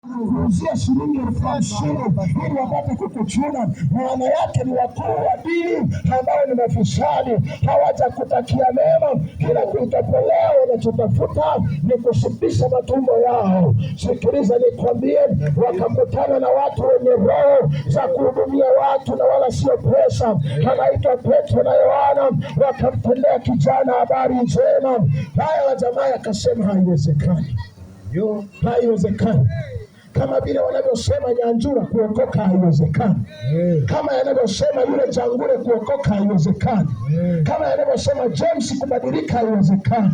kuuzia shilingi 50,000 ili wapate kukuchuna. Maana yake ni wakuu wa dini ambao ni mafisadi, hawatakutakia mema, kila kuitapolea wanachotafuta ni kushibisha matumbo yao. Sikiliza nikwambie, wakakutana na watu wenye roho za kuhudumia watu na wala sio pesa, anaitwa Petro na Yohana, wakamtendea kijana habari njema. Haya jamaa akasema haiwezekani, haiwezekani. Kama vile wanavyosema Nyanjura kuokoka haiwezekani, kama yanavyosema yule Jangure kuokoka haiwezekani, kama yanavyosema James kubadilika haiwezekani,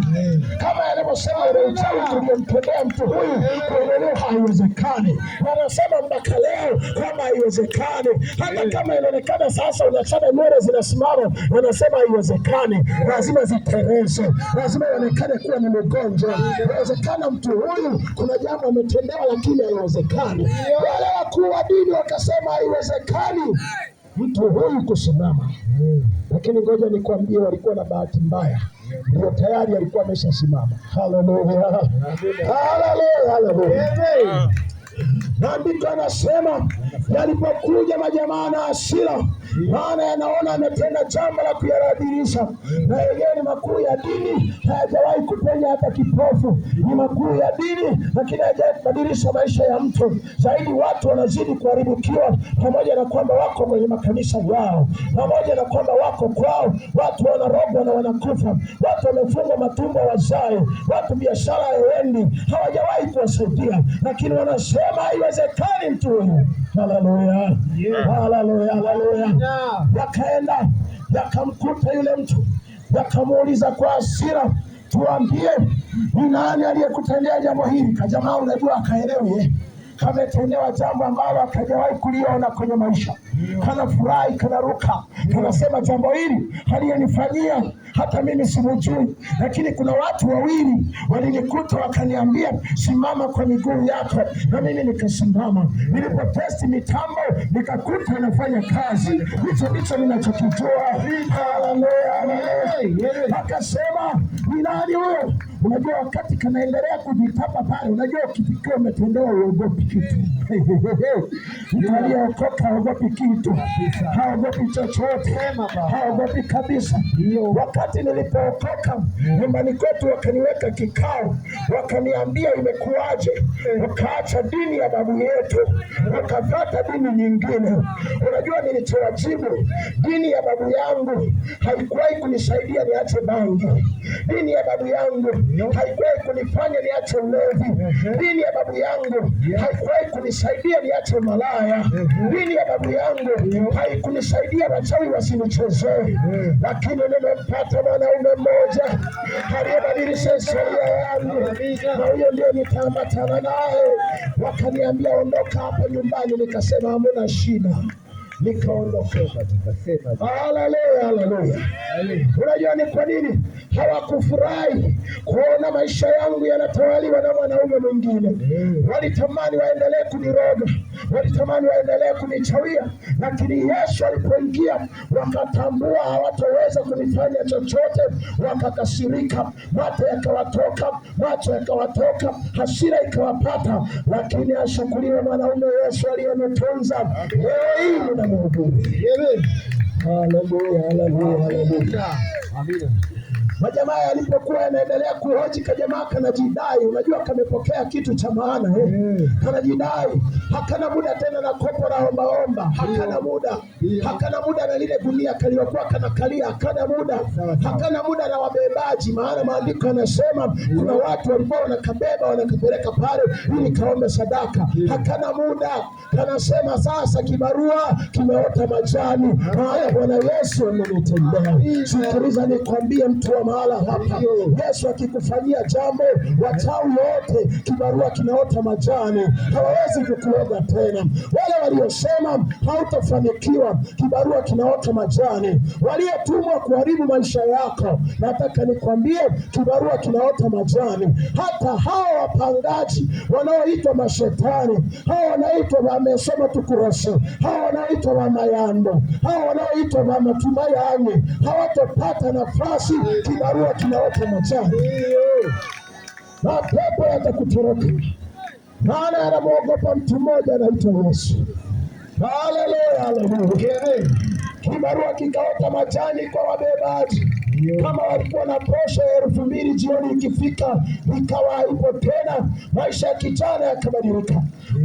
kama yanavyosema yule uchawi tuliyomtendea mtu huyu kuondolewa haiwezekani. Wanasema mpaka leo kwamba haiwezekani. Hata kama inaonekana sasa unachana nywele zinasimama, wanasema haiwezekani, lazima zitereze, lazima ionekane kuwa ni mgonjwa. Inawezekana mtu huyu kuna jambo ametendewa lakini haiwezekani. Wale wakuu wa dini wakasema haiwezekani mtu huyu kusimama. Lakini ngoja nikwambie, walikuwa na bahati mbaya, ndio tayari alikuwa ameshasimama. Haleluya, haleluya, haleluya. Maandiko anasema yalipokuja majamaa na hasira, maana yanaona ametenda jambo la kuyaradilisha, na yenyewe ni makuu ya dini, hayajawahi kupenya hata kipofu. Ni makuu ya dini, lakini hayajawahi kubadilisha maisha ya mtu. Zaidi watu wanazidi kuharibikiwa, pamoja na kwamba wako kwenye makanisa yao, pamoja na kwamba wako kwao, watu wanarogwa na wanakufa, watu wamefungwa matumbo wazae, watu biashara haiendi, hawajawahi kuwasaidia, lakini wanasema haiwezekani mtu huyu. Haleluya, haleluya, haleluya. Wakaenda wakamkuta yule mtu, wakamuuliza kwa hasira, tuambie ni nani aliyekutendea jambo hili? Kajamaa unajua akaelewe, kametendewa jambo ambalo akajawahi kuliona kwenye maisha. Kana furahi, kana ruka, kanasema jambo hili aliyenifanyia hata mimi simujui, lakini kuna watu wawili walinikuta wakaniambia simama kwa miguu yako, na mimi nikasimama. Nilipotesti mitambo nikakuta anafanya kazi. Hicho ndicho ninachokijua. Haleluya. Akasema ni nani huyo? Unajua wakati kanaendelea kujitapa pale, unajua ukifikia umetendewa uogopi kitu. Mtu aliyeokoka haogopi kitu, haogopi chochote, haogopi kabisa. Wakati nilipookoka nyumbani kwetu wakaniweka kikao, wakaniambia imekuwaje wakaacha dini ya babu yetu wakafuata dini nyingine. Unajua nilichowajibu? Dini ya babu yangu haikuwahi kunisaidia niache bangi. Dini ya babu yangu haikuwahi kunifanya niache ulevi. Dini ya babu yangu haikuwahi kunisaidia niache malaya. Dini ya babu yangu haikunisaidia wachawi wasinichezee. Lakini nimempata mwanaume mmoja aliyebadilisha historia yangu, na huyo ndio nitaambatana naye. Wakaniambia ondoka hapa nyumbani, nikasema hamna shida, nikaondoka. Haleluya, haleluya. Unajua ni kwa nini hawakufurahi kuona maisha yangu yanatawaliwa na mwanaume mwingine? Walitamani waendelee kuniroga, walitamani waendelee kunichawia, lakini Yesu alipoingia wakatambua hawataweza kunifanya chochote, wakakasirika, mate yakawatoka, macho yakawatoka, hasira ikawapata. Lakini ashukuriwe mwanaume Yesu aliyenitunza. Leo hii na mhubiri. Haleluya, haleluya, haleluya. Amina. Majamaa yalipokuwa yanaendelea kuhoji, kajamaa kanajidai. Unajua kamepokea kitu cha maana, kanajidai. Hakana muda tena na kopo la ombaomba, hakana muda, hakana muda na lile gunia kaliokuwa kanakalia, hakana muda, hakana muda na wabebaji. Maana maandiko yanasema kuna watu walikuwa wanakabeba wanakapeleka pale ili kaombe sadaka. Hakana muda, kanasema sasa kibarua kimeota majani. Haya, Bwana Yesu amenitendea. Sikiliza nikwambie mtu wa mahala hapa, Yesu akikufanyia jambo, wachawi wote kibarua kinaota majani, hawawezi kukuoga tena. Wale waliosema hautafanikiwa, kibarua kinaota majani. Waliotumwa kuharibu maisha yako, nataka nikwambie kibarua kinaota majani. Hata hao wapangaji wanaoitwa mashetani, hao wanaitwa wamesoma tukurasa, hao wanaitwa wa mayando, hao wanaoitwa wa matumayani, hawatopata nafasi. Kibarua kinaota majani, mapepo yatakutoroka, maana anamwogopa mtu mmoja anaitwa Yesu. Haleluya, haleluya. Kibarua kikaota majani kwa wabebaji. Kama walikuwa na posho ya 2,000, jioni ikifika ikawa haipo tena. Maisha ya kijana yakabadilika.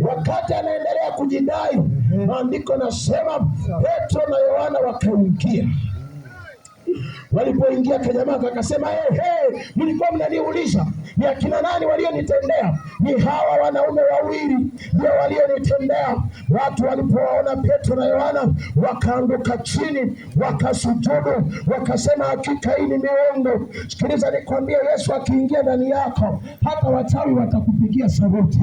Wakati anaendelea kujidai, maandiko nasema Petro na Yohana wakaingia. Walipoingia kajamaa akasema, mlikuwa mnaniuliza ni akina nani walionitendea? Ni hawa wanaume wawili ndio walionitendea. Watu walipowaona Petro na Yohana wakaanguka chini, wakasujudu, wakasema hakika hii ni miungu. Sikiliza nikwambie, Yesu akiingia ndani yako, hata wachawi watakupigia saluti.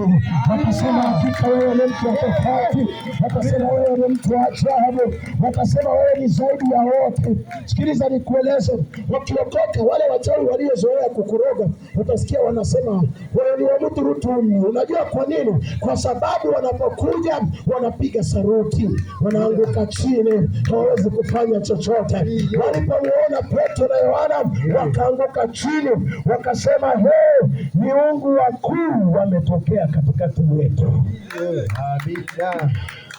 Watasema hakika wewe ni mtu wa tofauti, watasema wewe ni mtu wa ajabu, watasema wewe ni zaidi ya wote. Sikiliza nikueleze, wakiokoka wale wachawi waliozoea kukuroga, utasikia wanasema wewe ni wa mtu rutuni. Unajua kwa nini? Kwa sababu wanapokuja wanapiga saruti, wanaanguka chini, hawawezi kufanya chochote. Walipomuona Petro na Yohana wakaanguka chini, wakasema miungu wakuu wametokea katikati yetu.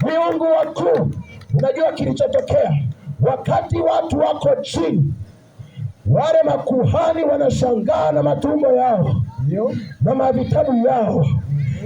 Miungu wakuu. Unajua kilichotokea wakati watu wako chini? Wale makuhani wanashangaa na matumbo yao na mavitabu yao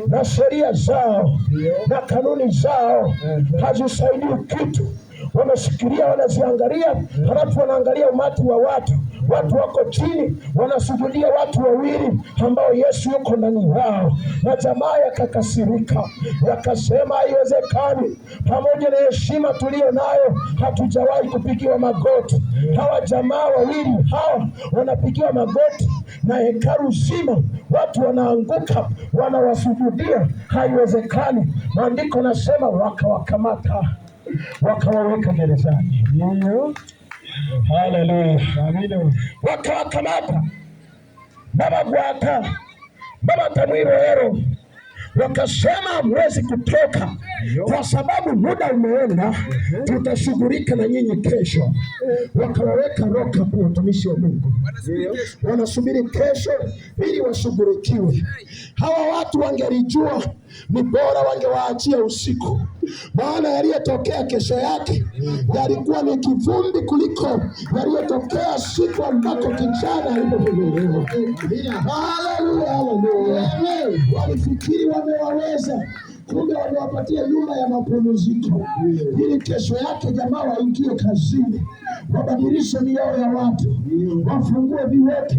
na sheria zao na kanuni zao hazisaidii kitu. Wameshikilia, wanaziangalia, halafu wanaangalia umati wa watu. Watu wako chini, wanasujudia watu wawili ambao Yesu yuko ndani yao. Na jamaa yakakasirika, yakasema haiwezekani, pamoja na heshima tulio nayo hatujawahi kupigiwa magoti. Hawa jamaa wawili hawa wanapigiwa magoti na hekalu zima, watu wanaanguka wanawasujudia, haiwezekani. Maandiko nasema wakawakamata, wakawaweka gerezani. Haleluya. Wakawakamata babagwata babatamwiroero, wakasema hamwezi kutoka kwa sababu muda umeenda, tutashughulika na nyinyi kesho. Wakawaweka roka kwa watumishi wa Mungu, wanasubiri kesho ili washughulikiwe. Hawa watu wangelijua ni bora wangewaachia usiku, maana yaliyotokea kesho yake yalikuwa ni kivumbi kuliko yaliyotokea siku ambako kijana alipofufuliwa. Haleluya, haleluya. Walifikiri wamewaweza, kumbe wamewapatia nyumba ya mapumziko ili kesho yake jamaa waingie kazini, wabadilishe mioyo ya watu, wafungue viwete,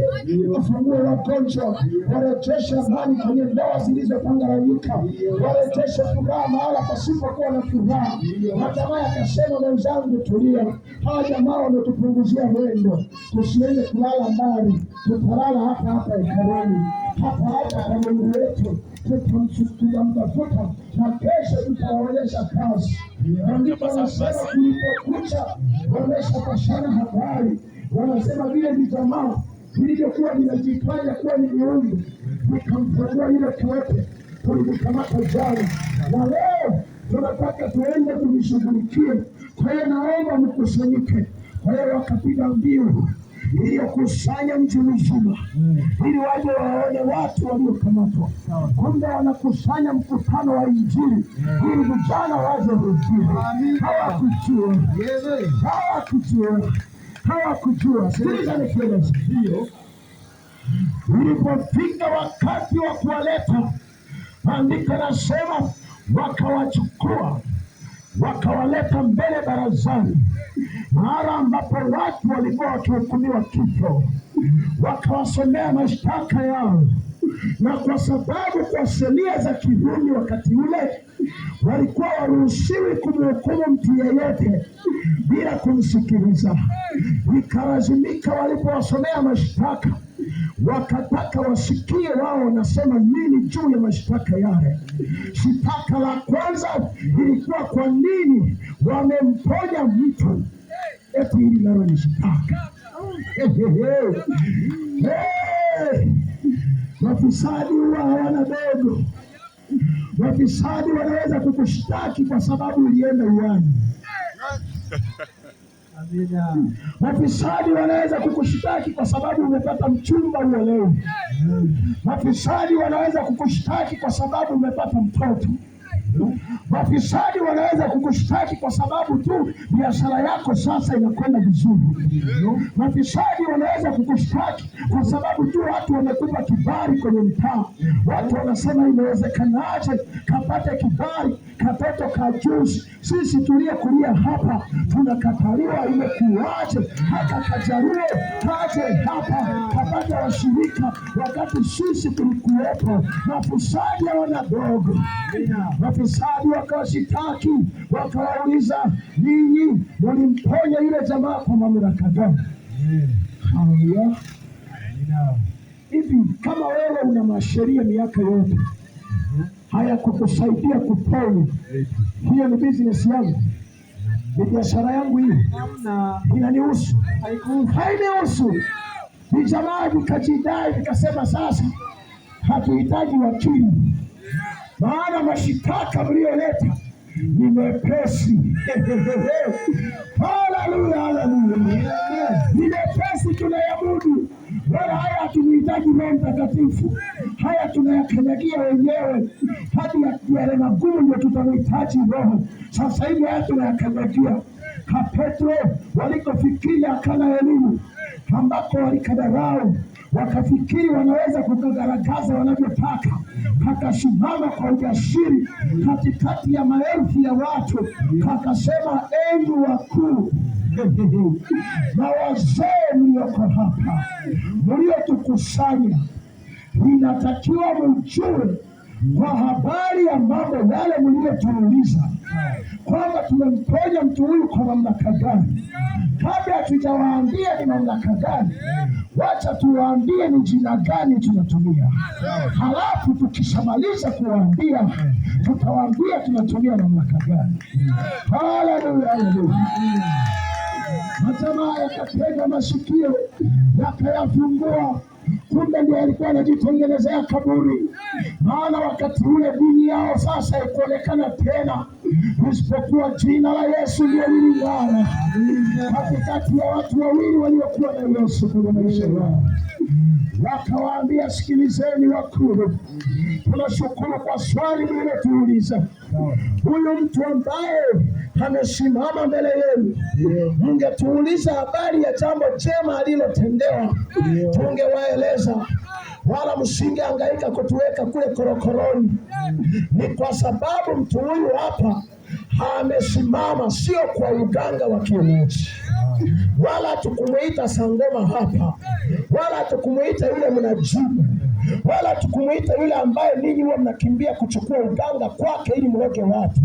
wafungue wagonjwa, warejeshe amani kwenye ndoa zilizopanganyika, warejeshe furaha mahala pasipokuwa na furaha. Na jamaa akasema, mwenzangu tulia, hawa jamaa wametupunguzia mwendo, tusiende kulala mbali, tutalala hapa hapa hekaluni, hapa hapa kwa Mungu wetu, tutamtafuta na kesho tutawaonyesha kazi. Na ndipo wanasema kulipokucha wameshapashana habari, wanasema vile vijamaa vilivyokuwa vinajifanya kuwa ni miungu vikamfungua yule kiwete, tulivikamata jana, na leo tunataka tuende tuvishughulikie. Kwa hiyo naomba mkusanyike. Kwa hiyo wakapiga mbiu iliyokusanya mji mzima ili waje waone watu waliokamatwa. Kumbe wanakusanya mkutano wa Injili ili vijana waje Injili. Hawakujua. Sikiliza nikieleza. Ilipofika wakati wa kuwaleta, maandiko nasema wakawachukua, wakawaleta mbele barazani, mahali ambapo watu walikuwa wakihukumiwa kifo. Wakawasomea mashtaka yao, na kwa sababu kwa sheria za Kirumi wakati ule walikuwa waruhusiwi kumhukumu mtu yeyote bila kumsikiliza. Ikalazimika walipowasomea mashtaka, wakataka wasikie wao wanasema nini juu ya mashtaka yale. Shtaka la kwanza ilikuwa kwa nini wamemponya mtu, eti hili nalo ni shtaka. Mafisadi huwa hawana dogo. Mafisadi wanaweza kukushtaki kwa sababu ulienda uani. Mafisadi wanaweza kukushtaki kwa sababu umepata mchumba uelewi. Mafisadi wanaweza kukushtaki kwa sababu umepata mtoto. Mafisadi wanaweza kukushtaki kwa sababu tu biashara yako sasa inakwenda vizuri. Mafisadi wanaweza kukushtaki kwa sababu tu watu wamekupa kibali kwenye mtaa. Watu wanasema inawezekanaje kapate kibali katoto kajuzi? Sisi tuliyekulia hapa tunakataliwa, imekuwaje hata kajaruo kaje hapa kapata washirika wakati sisi tulikuwepo? Mafisadi hawana dogo. Mafisadi wakawashitaki wakawauliza, ninyi mulimponya yule jamaa kwa mamlaka gani? Haya, hivi kama wewe una masheria miaka yote haya kukusaidia kuponya, hiyo ni business yangu, ni biashara yangu, hii inanihusu? Hainihusu. Ni jamaa vikajidai vikasema, sasa hatuhitaji wakili maana mashitaka mlioleta ni mepesi. Haleluya, haleluya, ni mepesi, tunayamudu. Wala haya hatumuhitaji Roho Mtakatifu, haya tunayakanyagia wenyewe. Hadi yale magumu ndio tutamhitaji Roho. Sasa hivi haya tunayakanyagia. Petro walikofikiri akana elimu, ambako walikadharau wakafikiri wanaweza kukagaragaza wanavyotaka, akasimama kwa ujasiri katikati ya maelfu ya watu, akasema, enyi wakuu na wazee mlioko hapa, mliotukusanya, inatakiwa mjue kwa habari ya mambo yale mliyotuuliza, kwamba tumemponya mtu huyu kwa mamlaka gani. Kabla hatujawaambia ni mamlaka gani, wacha tuwaambie ni jina gani tunatumia. Halafu tukishamaliza kuwaambia, tutawaambia tunatumia mamlaka gani. Haleluya, haleluya. Matamaa yakatega masikio, yakayafungua. Kumbe ndiye alikuwa anajitengenezea kaburi. Maana wakati ule dini yao sasa ikuonekana tena, isipokuwa jina la Yesu ndio liling'ara katikati ya watu wawili waliokuwa na Yesu kwenye maisha yao. Wakawaambia, sikilizeni wakuu, tunashukuru kwa swali mlilotuuliza. Huyu mtu ambaye amesimama mbele yenu, mngetuuliza habari ya jambo jema alilotendewa, tungewaeleza, wala msingehangaika kutuweka kule korokoroni. Ni kwa sababu mtu huyu hapa amesimama, sio kwa uganga wa kienyeji, wala tukumuita sangoma hapa, wala tukumuita yule mnajibu, wala tukumuita yule ambaye ninyi huwa mnakimbia kuchukua uganga kwake ili mweke watu.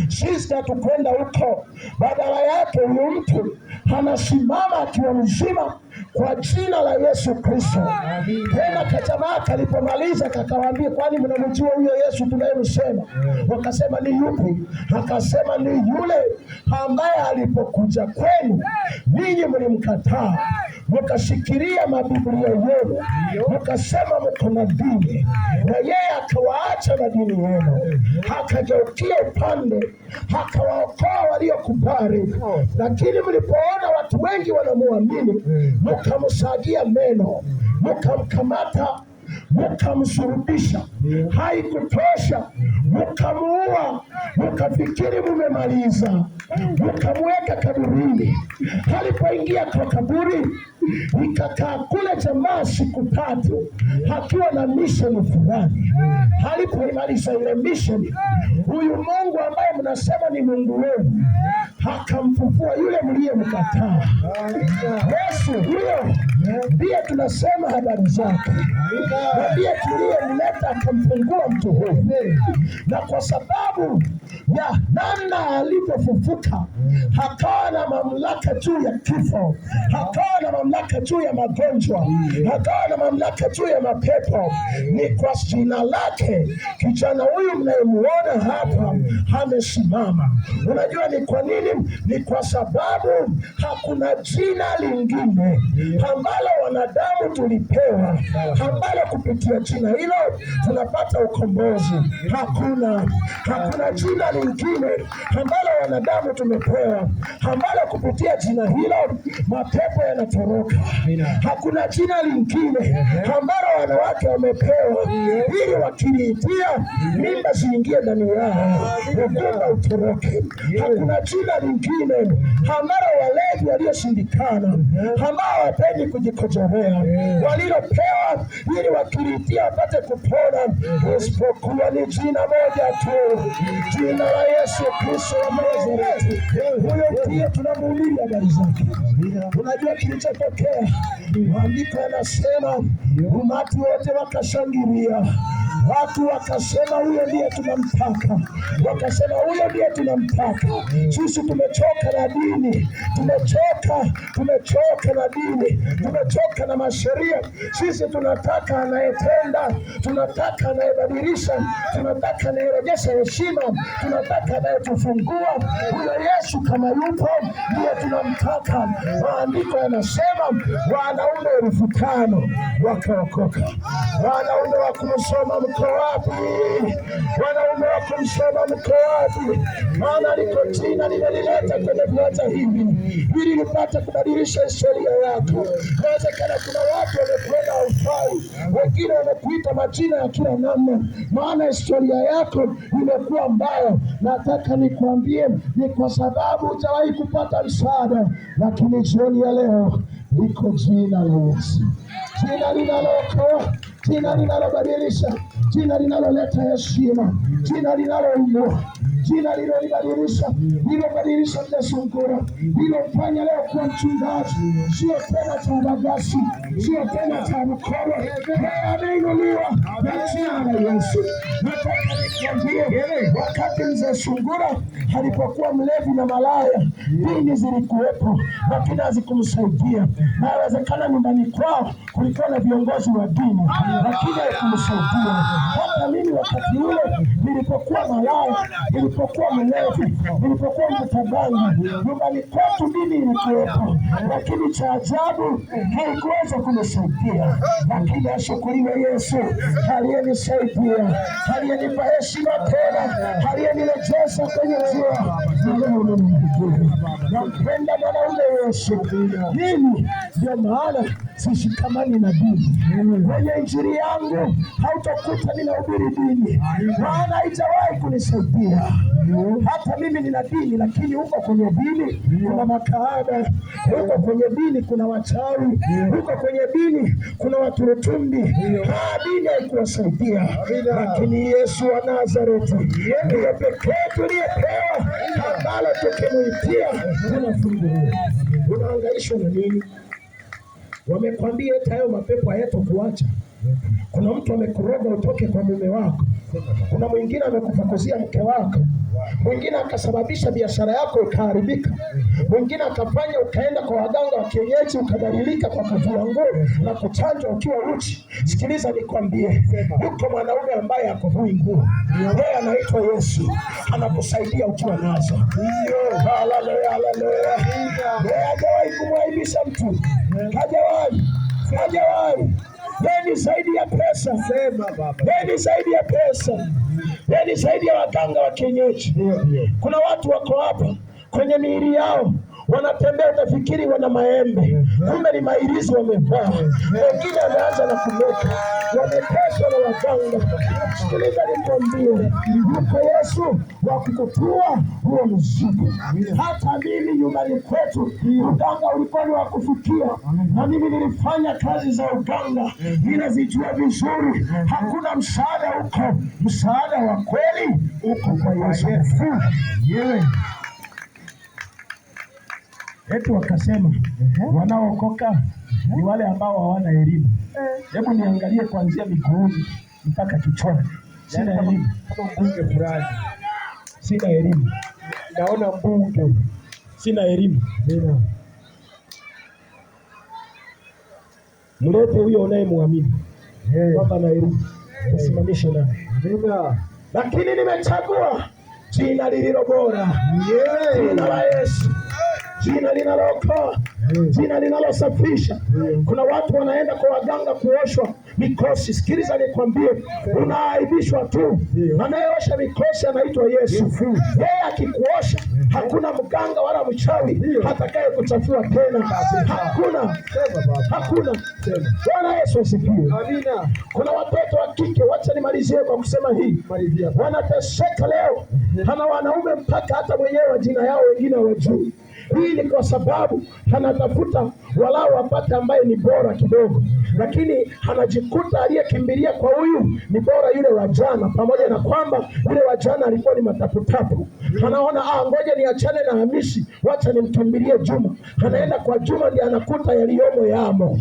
Sisi hatukwenda huko. Badala yake huyu mtu anasimama akiwa mzima kwa jina la Yesu Kristo. Tena kajamaa kalipomaliza kakawaambia, kwani mnamjua huyo Yesu tunayemsema? Wakasema, ni yupi? Akasema, ni yule ambaye alipokuja kwenu ninyi mlimkataa, mkashikilia mabiblia yenu, mkasema mko na dini, na yeye akawaacha na dini yenu, akageukia upande, akawaokoa waliokubali. Lakini mlipoona watu wengi wanamuamini, mkamsagia meno, mkamkamata, mkamsurubisha. Haikutosha, mkamuua, mkafikiri mumemaliza, mkamweka kaburini. Alipoingia kwa kaburi, ikakaa kule jamaa siku 3 akiwa na misheni fulani. Alipoimaliza ile misheni, huyu Mungu ambaye mnasema ni Mungu wenu akamfufua yule mliyemkataa. Yesu huyo ndiye tunasema habari zake, ndiye tuliyemleta akamfungua mtu huyu. Na kwa sababu ya namna alivyofufuka, hakawa na mamlaka juu ya kifo, hakawa na mamlaka mamlaka juu ya magonjwa, akawa na mamlaka juu ya mapepo. Ni kwa jina lake kijana huyu mnayemuona hapa amesimama. Unajua ni kwa nini? Ni kwa sababu hakuna jina lingine ambalo wanadamu tulipewa, ambalo kupitia jina hilo tunapata ukombozi. Hakuna jina lingine ambalo wanadamu tumepewa, ambalo kupitia jina hilo mapepo yanatoroka. Hakuna jina lingine ambalo wanawake wamepewa ili wakiliitia mimba ziingie ndani yao, ugumba utoroke. Hakuna jina lingine ambalo walevi walioshindikana, ambao hawapendi kujikojorea, walilopewa ili wakiliitia wapate kupona, isipokuwa ni jina moja tu, jina la Yesu Kristo wa Nazareti. Huyo ndiye tunamhubiri habari zake. Unajua kilichotokea? Maandiko yanasema umati wote wakashangilia. Watu wakasema huyo ndiye tunamtaka, wakasema huyo ndiye tunamtaka. Sisi tumechoka na dini, tumechoka na dini, tumechoka na masheria. Sisi tunataka anayetenda, tunataka anayebadilisha, tunataka anayerejesha heshima, tunataka anayetufungua. Huyo Yesu kama yupo ndiye tunamtaka. Maandiko yanasema wanaume 5,000 wakaokoka. Wanaume wa kumsoma mko wapi? Wanaume wa kumsoma mko wapi? Maana liko jina limelileta kwenye viwanja hivi ili nipate kubadilisha historia yako. Inawezekana kuna watu wamekwenda haufai, wengine wamekuita majina ya kila namna, maana historia yako imekuwa mbaya. Nataka nikwambie ni kwa sababu hujawahi kupata msaada, lakini jioni ya leo liko jina la Yesu, jina linalookoa, jina linalobadilisha, jina linaloleta heshima, jina linaloinua, jina lilobadilisha mle Sungura, lilofanya leo kuwa mchungaji, sio tena cha Bagasi, sio tena cha Mkoro. Ameinuliwa na jina la Yesu. Nataka nikwambie, wakati mzee Sungura alipokuwa mlevi na malaya, dini zilikuwepo lakini hazikumsaidia. Na inawezekana nyumbani kwao kulikuwa na viongozi wa dini lakini haikumsaidia. Hata mimi wakati ule nilipokuwa malaya, nilipokuwa mlevi, nilipokuwa mtabangi, nyumbani kwetu dini ilikuwepo, lakini cha ajabu haikuweza kunisaidia. Lakini ashukuriwe Yesu aliyenisaidia, aliyenipa heshima tena, aliyenirejesha kwenye njia. Nampenda mwanaume Yesu. Mimi ndio maana sishikamani na dini. Kwenye injili yangu hautakuta ninahubiri dini, maana haijawahi kunisaidia. Hata mimi nina dini, lakini huko kwenye dini kuna makahaba, huko kwenye dini kuna wachawi, huko kwenye dini kuna waturutumbi. Dini haikuwasaidia, lakini Yesu wa Nazareti ndiye pekee tuliyepewa, ambalo tukimuitia tunafunguliwa. Unahangaishwa na nini? Wamekwambia eti hayo mapepo hayatakuacha. Kuna mtu amekuroga utoke kwa mume wako, kuna mwingine amekufukuzia mke wako, mwingine akasababisha biashara yako ikaharibika, mwingine akafanya ukaenda kwa waganga wa kienyeji ukadhalilika kwa kuvua nguo na kuchanjwa ukiwa uchi. Sikiliza nikwambie, yuko mwanaume ambaye hakuvui nguo, yeye anaitwa Yesu, anakusaidia ukiwa nazo. Haleluya, haleluya. Yeye hajawahi kumwaibisha mtu, hajawahi. Yeye ni zaidi ya pesa. Yeye ni zaidi ya pesa. Yeye ni zaidi ya waganga wa kienyeji. Kuna watu wako hapa kwenye miili yao wanatembea utafikiri wana maembe, kumbe ni mairizi wamevaa. Wengine wameanza na kumeka, wameteswa na waganga. Sikiliza nikwambie, yuko Yesu wa kukutua huo mzigo. Hata mimi nyumbani kwetu uganga ulikuwa ni wa kufikia, na mimi nilifanya kazi za uganga, ninazijua vizuri. Hakuna msaada huko, msaada wa kweli uko kwa Yesu. Eti wakasema wanaokoka ni wale ambao hawana elimu. Hebu niangalie kuanzia miguuni mpaka kichwani. Sina elimu. Kama mbunge fulani. Sina elimu. Naona mbunge. Sina elimu. Mlete huyo unayemwamini kwamba nairudi, usimamishe naye. Lakini nimechagua jina lililo bora, jina la Yesu, jina linalookoa, jina linalosafisha. Kuna watu wanaenda kwa waganga kuoshwa mikosi. Sikiliza nikwambie, unaaibishwa tu. Anayeosha mikosi anaitwa Yesu. Yeye akikuosha, hakuna mganga wala mchawi atakaye kuchafua tena. Hakuna. Bwana Yesu asifiwe. Amina. Kuna watoto wa kike, wacha nimalizie kwa kusema hii, wanateseka leo. Hana wanaume mpaka hata mwenyewe jina yao wengine hawajui. Hii ni kwa sababu anatafuta walau apate ambaye ni bora kidogo, lakini anajikuta aliyekimbilia kwa huyu ni bora yule wa jana, pamoja na kwamba yule wa jana alikuwa ni mataputapu. Anaona ngoja niachane na Hamisi, wacha nimkimbilie Juma. Anaenda kwa Juma, ndiye anakuta yaliyomo yamo.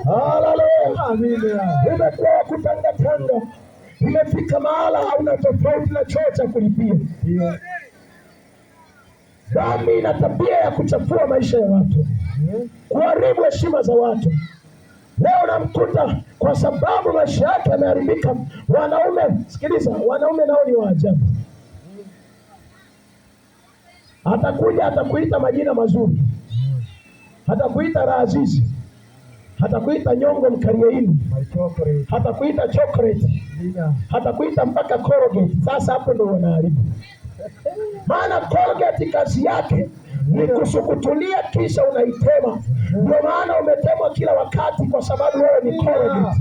Haleluya. Amina. Umekuwa kutangatanga, umefika mahala hauna tofauti na choo cha kulipia. Dhambi ina tabia ya kuchafua maisha ya watu, kuharibu heshima za watu. Leo namkuta kwa sababu maisha yake yameharibika. Wanaume, sikiliza, wanaume nao ni waajabu. Atakuja atakuita majina mazuri, atakuita Razizi, atakuita Nyongo Mkarieini, atakuita chocolate, atakuita mpaka Colgate. Sasa hapo ndo wanaharibu. Maana Colgate kazi yake ni kusukutulia kisha unaitema. Ndio maana umetemwa kila wakati, kwa sababu wewe ni Colgate.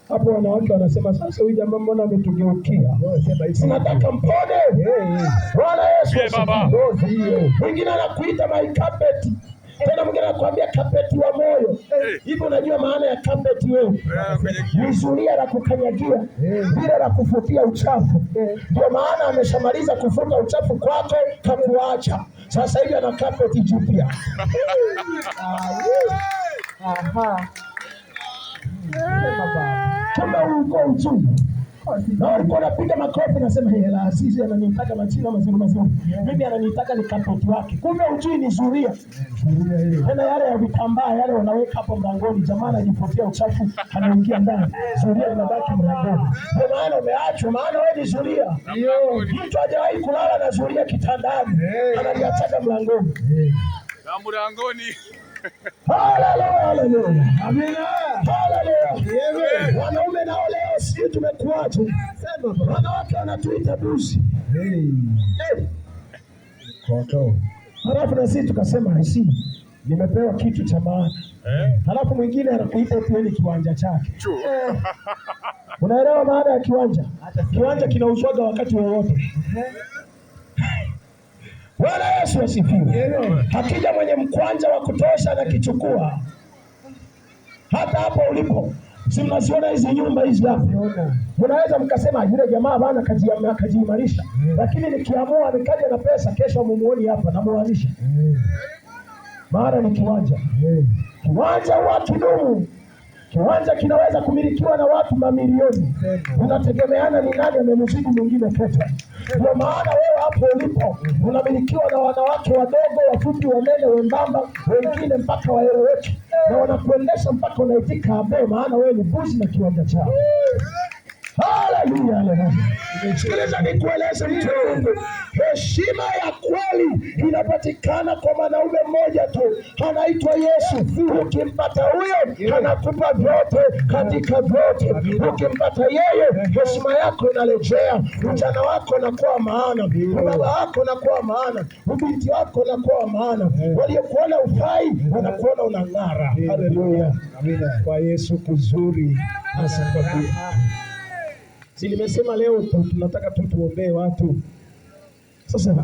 Hapo wanawake wanasema, sasa huyu jamaa mbona ametugeukia? Sinataka mpone. Bwana Yesu asifiwe. Mwingine anakuita my carpet. Tena mwingine anakuambia kapeti wa moyo. Hivi unajua maana ya kapeti wewe? Ni zulia la kukanyagia, bila la kufutia uchafu. Ndio maana ameshamaliza kufuta uchafu kwako, kakuacha. Sasa hivi ana kapeti jipya. Kama uko uchungu na walikuwa wanapiga makofi, nasema hela sisi ananitaka machina mazuri. Mimi ananitaka ni kapoti wake. Kumbe ujui ni zulia. Tena yale ya vitambaa yale wanaweka hapo mlangoni, jamaa anajifutia uchafu, anaingia ndani. Zulia inabaki mlangoni. Ndio maana umeachwa, maana wewe ni zulia. Mtu hajawahi kulala na zulia kitandani, analiacha mlangoni. Na mlangoni. Haleluya. Amina. Haleluya. Wanaume nao leo sisi tumekuacha. Wanawake wanatuita buzi. Halafu na sisi tukasema hisi nimepewa kitu cha maana. Halafu mwingine anakuita tueni kiwanja chake. Unaelewa maana ya kiwanja? Kiwanja kinauzwaga wakati wowote. Bwana Yesu asifiwe. Hakija mwenye mkwanja wa kutosha na kichukua. Hata hapo ulipo, si mnaziona hizi nyumba hizi hapa. Mnaweza mkasema yule jamaa bana kajiimarisha. Lakini nikiamua nikaja na pesa, kesho mumuoni hapa na muanisha. Maana ni kiwanja. Kiwanja huwa kidumu. Kiwanja kinaweza kumilikiwa na watu mamilioni. Unategemeana ni nani amemzidi mwingine pesa. Ndio maana wewe hapo ulipo unamilikiwa na wanawake wadogo, wafupi, wanene, wembamba, wengine mpaka waeleweke, na wanakuendesha mpaka unaitika abe, maana wewe ni buzi na kiwanja chao. Haleluya. Sikiliza nikueleze mtu wa Mungu. Heshima ya kweli inapatikana kwa mwanaume mmoja tu, anaitwa Yesu. Ukimpata huyo, anakupa vyote katika vyote. Ukimpata yeye, heshima yako inarejea, ujana wako unakuwa maana, baba wako unakuwa maana, ubinti wako unakuwa maana, waliokuona ufai wanakuona unang'ara. Haleluya. Amina. Kwa Yesu kuzuri. Asante. Si nimesema leo tunataka tuombee watu. Sasa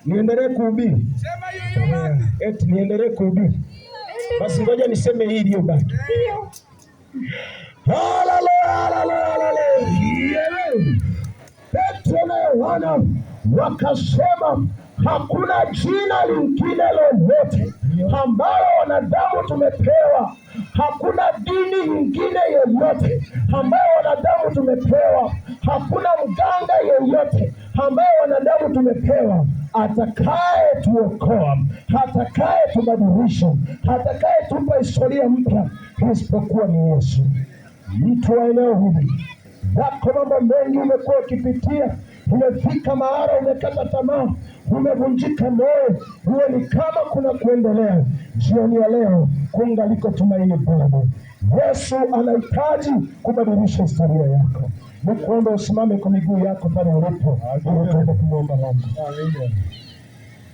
niendelee kuhubiri. Eti niendelee kuhubiri. Basi ngoja niseme hii ndio baki. Haleluya. Petro na Yohana wakasema hakuna jina lingine lolote ambalo wanadamu tumepewa, hakuna dini nyingine yoyote ambayo wanadamu tumepewa, hakuna mganga yoyote ambayo wanadamu tumepewa atakaye tuokoa, atakaye tubadilisha, atakaye tupa historia mpya isipokuwa ni Yesu. Mtu wa eneo hili, yako mambo mengi umekuwa ukipitia, umefika mahali umekata tamaa, umevunjika moyo, huwe ni kama kuna kuendelea. Jioni ya leo kungaliko tumaini bado. Yesu anahitaji kubadilisha historia yako. Nikuombe usimame kwa miguu yako pale ulipo, ili tuende kumwomba Mungu.